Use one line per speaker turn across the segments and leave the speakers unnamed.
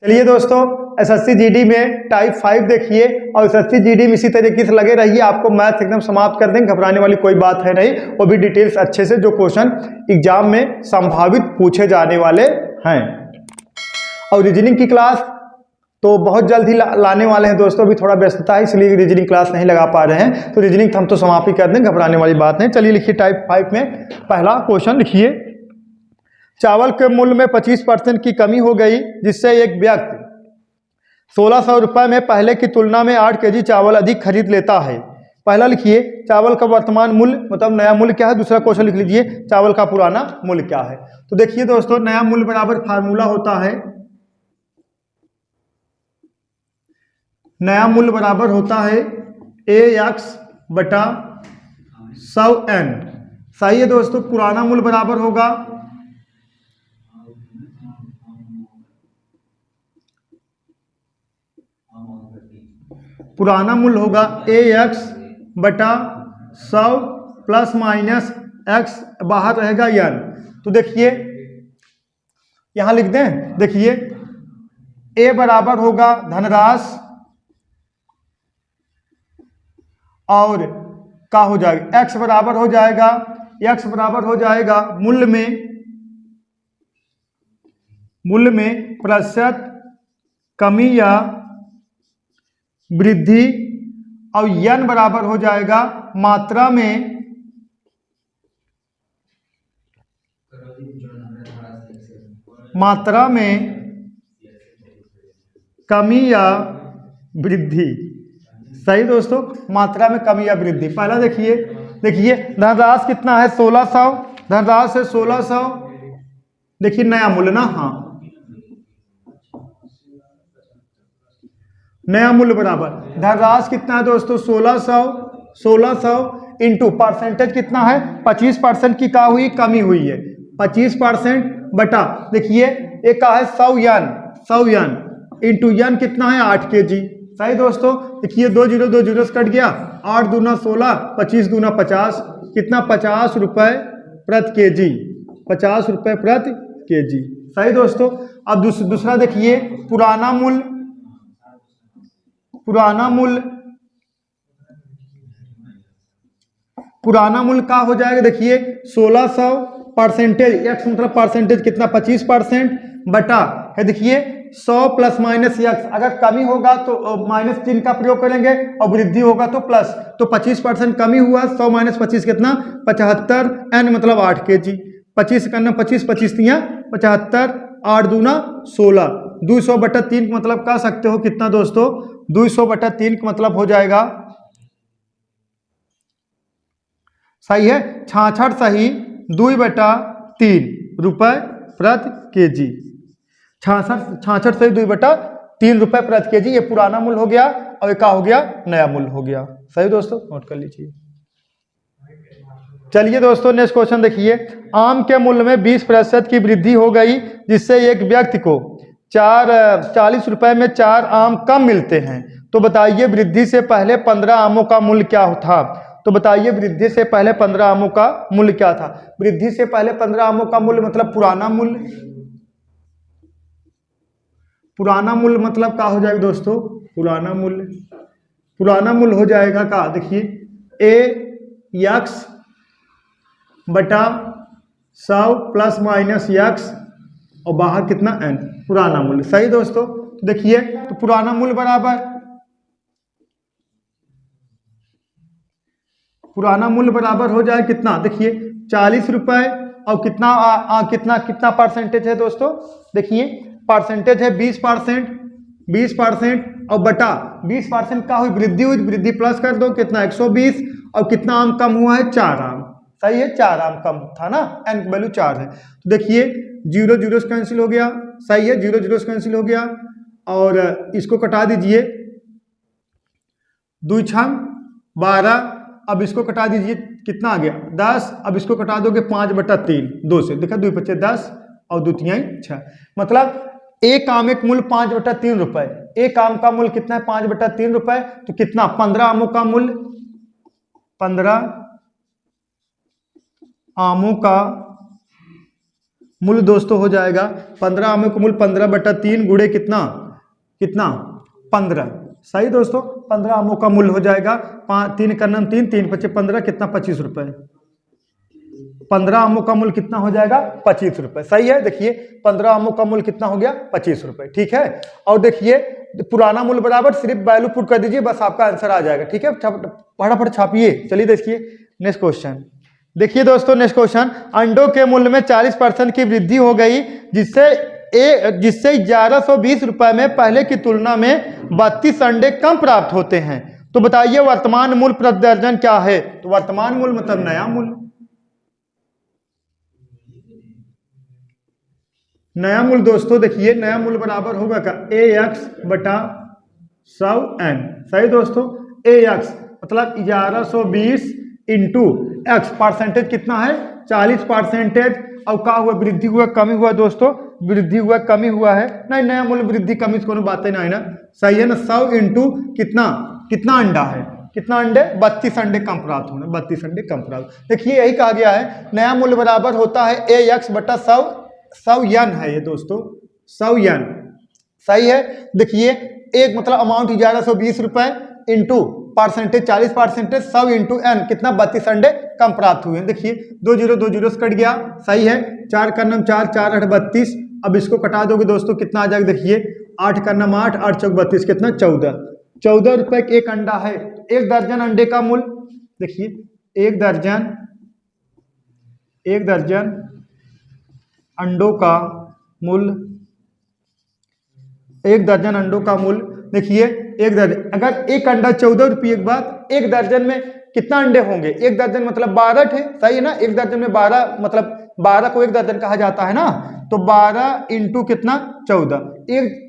चलिए दोस्तों, SSC GD में टाइप 5 देखिए और एसएससी जीडी में इसी तरीके से लगे रहिए। आपको मैथ एकदम समाप्त कर देंगे, घबराने वाली कोई बात है नहीं। वो भी डिटेल्स अच्छे से, जो क्वेश्चन एग्जाम में संभावित पूछे जाने वाले हैं। और रीजनिंग की क्लास तो बहुत जल्द ही लाने वाले हैं दोस्तों। अभी थोड़ा व्यस्तता है इसलिए रीजनिंग क्लास नहीं लगा पा रहे हैं, तो रीजनिंग हम तो समाप्त ही कर देंगे, घबराने वाली बात नहीं। चलिए लिखिए टाइप 5 में पहला क्वेश्चन लिखिए। चावल के मूल्य में 25% की कमी हो गई, जिससे एक व्यक्ति 1600 रुपये में पहले की तुलना में 8 केजी चावल अधिक खरीद लेता है। पहला लिखिए चावल का वर्तमान मूल्य मतलब नया मूल्य क्या है। दूसरा क्वेश्चन लिख लीजिए चावल का पुराना मूल्य क्या है। तो देखिए दोस्तों, नया मूल्य बराबर फार्मूला होता है, नया मूल्य बराबर होता है AX बटा 100N। सही है दोस्तों। पुराना मूल्य बराबर होगा पुराना मूल्य होगा AX बटा 100 प्लस माइनस X, बाहर रहेगा N। तो देखिए यहां लिख दें, देखिए A बराबर होगा धनराशि और क्या हो जाएगा X बराबर हो जाएगा, X बराबर हो जाएगा मूल्य में प्रतिशत कमी या वृद्धि, और N बराबर हो जाएगा मात्रा में कमी या वृद्धि। सही दोस्तों, मात्रा में कमी या वृद्धि। पहला देखिए धनराशि कितना है 1600, धनराशि है 1600। देखिए नया मूल्य ना, हाँ नया मूल्य बराबर धनराशि कितना है दोस्तों 1600 इंटू परसेंटेज कितना है 25% की क्या हुई कमी हुई है 25% बटा देखिए एक का है 100 यन इंटू यन कितना है 8 केजी। सही दोस्तों, देखिए 2 जीरो से कट गया, 8 दूना 16, 25 दूना 50, कितना 50 रुपए प्रति केजी, 50 रुपए प्रति केजी। सही दोस्तों। अब दूसरा देखिए पुराना मूल्य का हो जाएगा। देखिए 1600 परसेंटेज, एक्स मतलब परसेंटेज कितना 25% बटा है देखिए 100 प्लस माइनस एक्स। अगर कमी होगा तो माइनस चिन्ह का प्रयोग करेंगे और वृद्धि होगा तो प्लस। तो 25% कमी हुआ, 100 माइनस 25 कितना 75, एन मतलब 8 केजी। 25 करना 25 तियां 75, 8 दूना 16, 200 बटा 3 मतलब कह सकते हो कितना दोस्तों 200 बटा 3 का मतलब हो जाएगा, सही है 66 सही 2 बटा 3 रुपए प्रति केजी। 66 सही 2 बटा 3 रुपए प्रति केजी। ये पुराना मूल्य हो गया और क्या हो गया नया मूल्य हो गया। सही दोस्तों, नोट कर लीजिए। चलिए दोस्तों नेक्स्ट क्वेश्चन देखिए। आम के मूल्य में 20% की वृद्धि हो गई, जिससे एक व्यक्ति को 40 रुपए में 4 आम कम मिलते हैं। तो बताइए वृद्धि से पहले 15 आमों का मूल्य क्या था। तो बताइए वृद्धि से पहले 15 आमों का मूल्य क्या था। वृद्धि से पहले 15 आमों का मूल्य मतलब पुराना मूल्य मतलब क्या हो जाएगा दोस्तों पुराना मूल्य हो जाएगा क्या देखिए AX बटा 100 प्लस माइनस एक्स और बाहर कितना N, पुराना मूल्य। सही दोस्तों। तो देखिए तो पुराना मूल्य बराबर हो जाए कितना देखिए 40 रुपए और कितना परसेंटेज है दोस्तों। देखिए परसेंटेज है 20% और बटा 20% का हुई वृद्धि प्लस कर दो कितना 120, और कितना आम कम हुआ है 4 आम। सही है 4 आम कम था ना, एन की वैल्यू 4 है। तो देखिए 0 से कैंसिल हो गया। सही है 0 से कैंसिल हो गया और इसको कटा दीजिए 2 छंग 12, अब इसको कटा दीजिए कितना आ गया 10, अब इसको कटा दोगे 5 बटा 3 2 से, देखा 2 बचे 10 और 2 तिहाई 6, मतलब एक आम एक मूल्य 5 बटा 3 रुपए। एक आम का मूल्य कितना है 5 बटा 3 रुपए, तो कितना 15 आमों का मूल्य 15 आमों का मूल दोस्तों हो जाएगा 15 आमों का मूल 15/3 गुणे कितना 15। सही दोस्तों, 15 आमों का मूल हो जाएगा 3 का नाम 3, 3 × 5 = 15, कितना 25 रुपए। 15 आमों का मूल कितना हो जाएगा 25 रुपए। सही है, देखिए 15 आमों का मूल कितना हो गया 25 रुपए। ठीक है, और देखिए पुराना मूल बराबर सिर्फ वैल्यू पुट कर दीजिए, बस आपका आंसर आ जाएगा। ठीक है, फटाफट छापिए। चलिए देखिए नेक्स्ट क्वेश्चन। देखिए दोस्तों नेक्स्ट क्वेश्चन, अंडों के मूल्य में 40% की वृद्धि हो गई, जिससे 1120 रुपए में पहले की तुलना में 32 अंडे कम प्राप्त होते हैं। तो बताइए वर्तमान मूल्य प्रति दर्जन क्या है। तो वर्तमान मूल्य मतलब नया मूल्य। नया मूल्य दोस्तों देखिए, नया मूल्य बराबर होगा का AX/100N। सही दोस्तों, AX मतलब 1120 इंटू एक्स, परसेंटेज कितना है 40%। और क्या हुआ, वृद्धि हुआ कमी हुआ दोस्तों, वृद्धि हुआ कमी हुआ है नहीं, नया मूल्य वृद्धि कमी से कोनो बातें नहीं ना। सही है ना, 100 इंटू कितना अंडा है, कितना अंडे 32 अंडे कम प्राप्त होना, 32 अंडे कम प्राप्त। देखिए यही कहा गया है, नया मूल्य बराबर होता है AX/100, 100 है ये दोस्तों, 100 सही है। देखिए एक मतलब अमाउंट 1120 रुपए इंटू परसेंटेज 40%, 100 इंटू n कितना 32 अंडे कम प्राप्त हुए। देखिए 2 0 से कट गया। सही है, 4 का नाम 4, 4 8 32। अब इसको कटा दोगे दोस्तों कितना आ जाएगा, देखिए 8 का नाम 8, 8 चौक 32, कितना 14 रुपए का एक अंडा है। एक दर्जन अंडे का मूल्य देखिए, एक दर्जन अंडों का मूल्य, एक दर्जन अंडों का मूल्य देखिए, एक दर्जन अगर एक अंडा 14 रुपये के बाद एक दर्जन में कितना अंडे होंगे, एक दर्जन मतलब 12 थे। सही है ना, एक दर्जन में 12 मतलब 12 को एक दर्जन कहा जाता है ना, तो 12 इंटू कितना 14।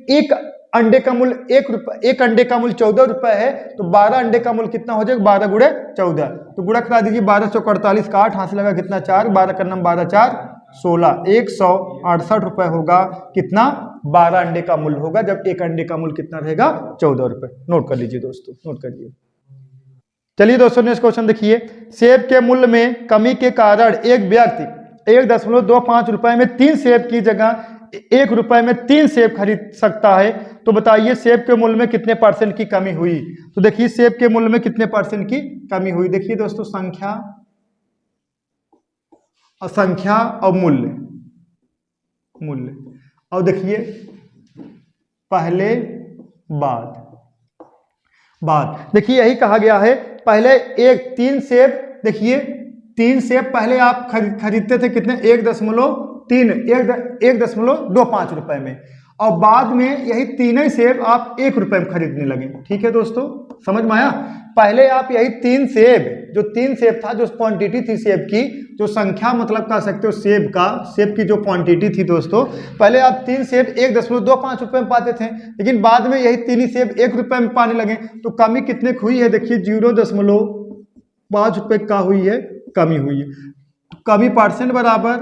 एक अंडे का मूल्य एक अंडे का मूल्य 14 रुपए है, तो 12 अंडे का मूल्य कितना हो जाएगा 12 गुणे 14। तो गुणा करा दीजिए, 12 चौक 48 का 8, हाथ से लगा कितना 4, 12 का नाम 12 4 16, 168 रुपए होगा। कितना 12 अंडे का मूल्य होगा, जब एक अंडे का मूल्य कितना रहेगा 14 रुपए। नोट कर लीजिए दोस्तों, नोट करिए। चलिए दोस्तों नेक्स्ट क्वेश्चन देखिए, सेब के मूल्य में कमी के कारण एक व्यक्ति 1.25 रुपए में 3 सेब की जगह 1 रुपए में 3 सेब खरीद सकता है। तो बताइए सेब के मूल्य में कितने % की कमी हुई। तो देखिए सेब के मूल्य में कितने % की कमी हुई। देखिए दोस्तों संख्या और मूल्य, और देखिए पहले बाद देखिए यही कहा गया है, पहले 3 सेब, देखिए 3 सेब पहले आप खरीदते थे कितने 1.25 रुपए में, और बाद में यही तीनों सेब आप 1 रुपए में खरीदने लगे। ठीक है दोस्तों, समझ में आया। पहले आप यही 3 सेब, जो 3 सेब था, जो क्वांटिटी थी सेब की, जो संख्या मतलब कह सकते हो सेब की जो क्वांटिटी थी दोस्तों, पहले आप 3 सेब 1.25 रुपए में पाते थे, लेकिन बाद में यही 3 ही सेब 1 रुपए में पाने लगे। तो कमी कितने की हुई है, देखिए 0.5 रुपए का हुई है, कमी हुई है। कमी परसेंट बराबर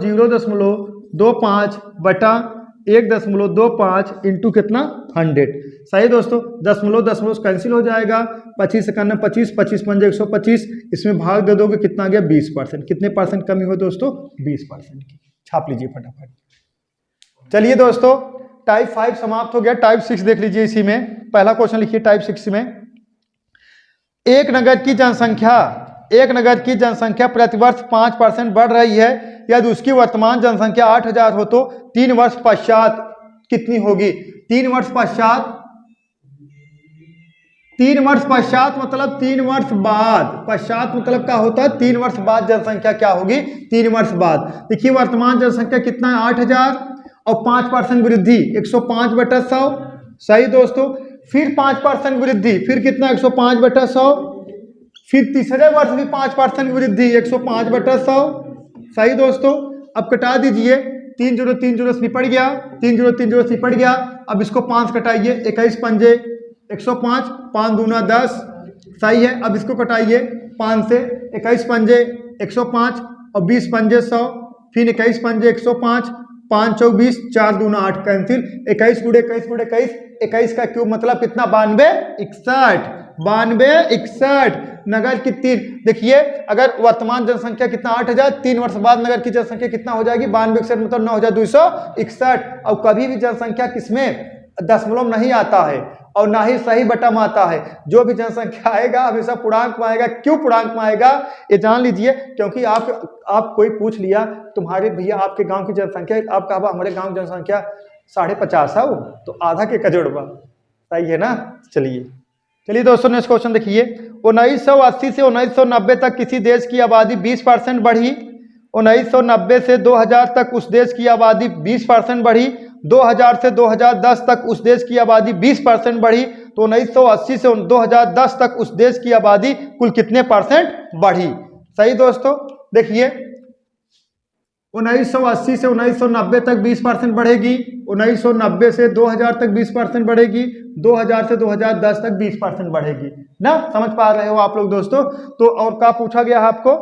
0.25 बटा 1.25 इंटू कितना 100। सही दोस्तों, 0.0 कैंसिल हो जाएगा, 25 से करना 25, 25 पंजे 125, इसमें भाग दे दोगे कितना आ गया 20%। कितने % कमी हो दोस्तों 20% की। छाप लीजिए फटाफट। चलिए दोस्तों टाइप 5 समाप्त हो गया, टाइप 6 देख लीजिए। इसी में पहला क्वेश्चन लिखिए टाइप 6 में, एक नगर की जनसंख्या प्रतिवर्ष 5% बढ़ रही है, यदि उसकी वर्तमान जनसंख्या 8000 हो तो 3 वर्ष पश्चात कितनी होगी। 3 वर्ष पश्चात मतलब 3 वर्ष बाद, पश्चात मतलब क्या होता है 3 वर्ष बाद जनसंख्या क्या होगी 3 वर्ष बाद। देखिए वर्तमान जनसंख्या कितना है 8000 और 5% वृद्धि 105/100। सही दोस्तों, फिर 5% वृद्धि, फिर कितना 105/100, फिर तीसरे वर्ष भी 5% वृद्धि 105/100। सही दोस्तों, अब कटा दीजिए, 3 0 3 0 से निपट गया, 3 0 3 0 से निपट गया। अब इसको 5 कटाइए, 21 पंजे 105, 5 दूना 10। सही है, अब इसको कटाइए 5 से, 21 पंजे 105 और 20 पंजे 100, फिर 21 पंजे 105, 5 चौक 20, 4 दूना 8 कैंसिल, 21 गुणे 21 गुणे 21, 21 का क्यूब मतलब कितना 92 61। 92, 61। नगर की 3, देखिए अगर वर्तमान जनसंख्या कितना 8000, 3 वर्ष बाद नगर की जनसंख्या कितना हो जाएगी 92, 61 मतलब 9261। और कभी भी जनसंख्या किसमें दशमलव नहीं आता है और ना ही सही बटा में आता है। जो भी जनसंख्या आएगा हमेशा पूर्णांक में आएगा। क्यों पूर्णांक में आएगा ये जान लीजिए, क्योंकि आप कोई पूछ लिया तुम्हारे भैया आपके गांव की जनसंख्या, आप कहा हमारे गांव की जनसंख्या 50.5 है, तो आधा के कजोड़वा, सही है ना। चलिए दोस्तों नेक्स्ट क्वेश्चन देखिए। 1980 से 1990 तक किसी देश की आबादी 20% बढ़ी। 1990 से 2000 तक उस देश की आबादी 20% बढ़ी। 2000 से 2010 तक उस देश की आबादी 20% बढ़ी। तो 1980 से 2010 तक उस देश की आबादी कुल कितने परसेंट बढ़ी? सही दोस्तों, देखिए 1980 से 1990 तक 20% बढ़ेगी। 1990 से 2000 तक 20% बढ़ेगी। 2000 से 2010 तक 20% बढ़ेगी ना। समझ पा रहे हो आप लोग दोस्तों। तो और क्या पूछा गया है आपको,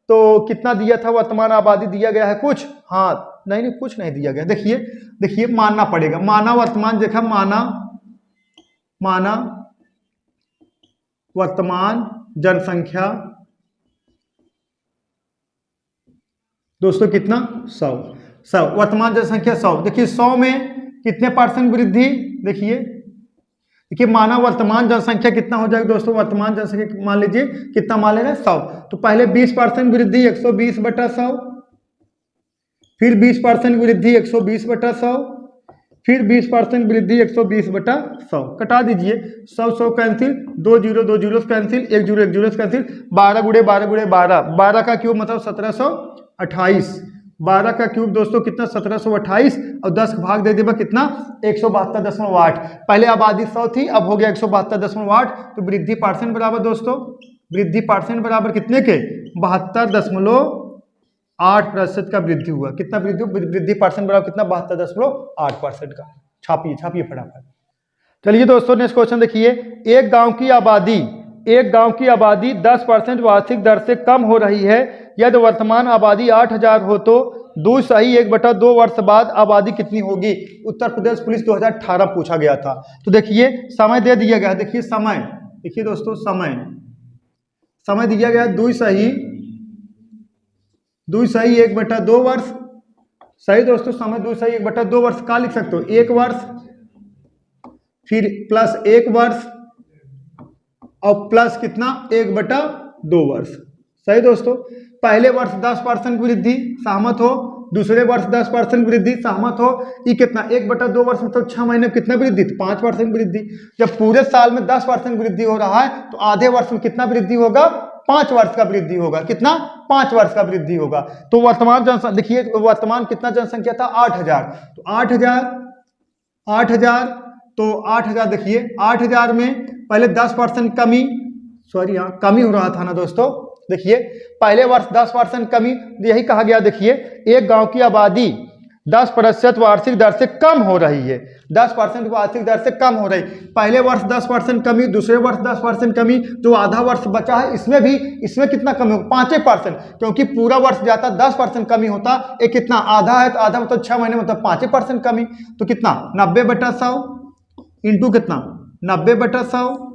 तो कितना दिया था वर्तमान आबादी दिया गया है कुछ? हाँ नहीं कुछ नहीं दिया गया। देखिए मानना पड़ेगा। माना वर्तमान, देखा माना वर्तमान जनसंख्या दोस्तों कितना 100 वर्तमान जनसंख्या 100। देखिए 100 में कितने परसेंट वृद्धि, देखिए माना वर्तमान जनसंख्या कितना हो जाएगा दोस्तों। वर्तमान जनसंख्या मान लीजिए कितना मान लेना 100, तो पहले 20% वृद्धि 120/100, फिर 20% वृद्धि 120/100, फिर 20% वृद्धि 120/100। कटा दीजिए 100 कैंसिल, 2 0 कैंसिल, 1 0 1 0 कैंसिल, 12 गुणे 12 गुणे 12, 12 का क्यूब मतलब 1728। 12 का क्यूब दोस्तों कितना 1728 और 10 भाग दे देगा कितना 172.8। पहले आबादी 100 थी, अब हो गया 172.8। तो वृद्धि परसेंट बराबर दोस्तों, वृद्धि परसेंट बराबर कितने के 72.8% का वृद्धि हुआ। कितना वृद्धि? वृद्धि परसेंट बराबर कितना 72.8% का। छापिए फटाफट। चलिए दोस्तों नेक्स्ट क्वेश्चन देखिए। एक गांव की आबादी 10% वार्षिक दर से कम हो रही है। यदि वर्तमान आबादी 8000 हो तो 2 सही 1/2 वर्ष बाद आबादी कितनी होगी? उत्तर प्रदेश पुलिस 2018 पूछा गया था। तो देखिए समय दे दिया गया है। देखिए समय, देखिए दोस्तों समय दिया गया 2 सही 1/2 वर्ष। सही दोस्तों, समय 2 सही 1/2 वर्ष। का लिख सकते हो 1 वर्ष, फिर प्लस 1 वर्ष और प्लस कितना 1/2 वर्ष। सही दोस्तों, पहले वर्ष 10% वृद्धि, सहमत हो। दूसरे वर्ष 10% वृद्धि, सहमत हो। ये कितना 1/2 वर्ष मतलब 6 महीने में कितना वृद्धि? 5% वृद्धि। जब पूरे साल में 10% वृद्धि हो रहा है तो आधे वर्ष में कितना वृद्धि होगा? 5 वर्ष का वृद्धि होगा। कितना? 5 वर्ष का वृद्धि होगा। तो वर्तमान जनसंख्या देखिए, वर्तमान कितना जनसंख्या था 8000, तो 8000 तो 8000 देखिए 8000 में पहले 10% कमी, कमी हो रहा था ना दोस्तों। देखिए पहले वर्ष 10% कमी, यही कहा गया। देखिए एक गांव की आबादी 10% वार्षिक दर से कम हो रही है। 10% वार्षिक दर से कम हो रही। पहले वर्ष 10% कमी, दूसरे वर्ष 10% कमी, जो आधा वर्ष बचा है इसमें कितना कमी होगा? 5%, क्योंकि पूरा वर्ष जाता 10% कमी होता। एक कितना आधा है, तो आधा मतलब 6 महीने मतलब 5% कमी। तो कितना 90/100 इंटू कितना 90/100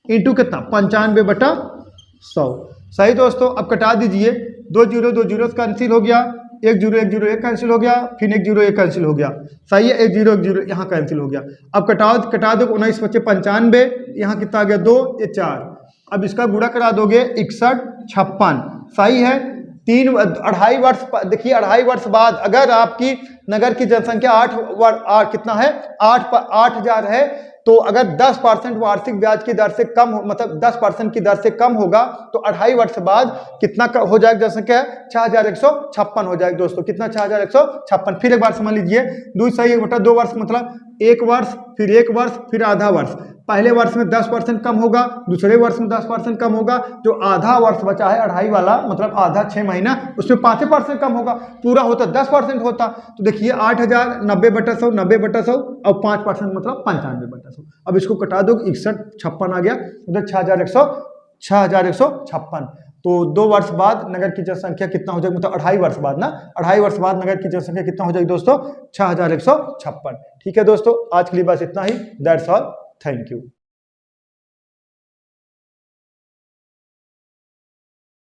इंटू कितना 95/100। सही दोस्तों, अब कटा दीजिए 2 0 कैंसिल हो गया, 1 0 1 0 1 कैंसिल हो गया, फिर 1 0 1 कैंसिल हो गया। सही है, 1 0 1 0 यहाँ कैंसिल हो गया। अब कटा दो 19 × 5 = 95, यहाँ कितना आ गया 2 ये 4। अब इसका गुणा करा दोगे 61 56। सही है, 2.5 वर्ष देखिए 2.5 वर्ष बाद अगर आपकी नगर की जनसंख्या 8000 है, तो अगर 10% वार्षिक ब्याज की दर से कम हो, मतलब 10% की दर से कम होगा, तो 2.5 वर्ष बाद कितना हो जाएगा जनसंख्या? 6156 हो जाएगा दोस्तों। कितना 6156। फिर एक बार समझ लीजिए 2 सही 1/2 वर्ष मतलब 1 वर्ष, फिर 1 वर्ष, फिर आधा वर्ष। पहले वर्ष में 10% कम होगा, दूसरे वर्ष में 10% कम होगा। जो आधा वर्ष बचा है 2.5 वाला मतलब आधा 6 महीना, उसमें 5% कम होगा। पूरा होता 10% होता। तो देखिए 8000 90/100 90/100 और 5% मतलब 95/100। अब इसको कटा दो 61 56 आ गया, उधर 6156। तो 2 वर्ष बाद नगर की जनसंख्या कितना हो जाएगी? मतलब 2.5 वर्ष बाद ना, 2.5 वर्ष बाद नगर की जनसंख्या कितना हो जाएगी दोस्तों? 6156। ठीक है दोस्तों, आज के लिए बस इतना ही। That's all, thank you.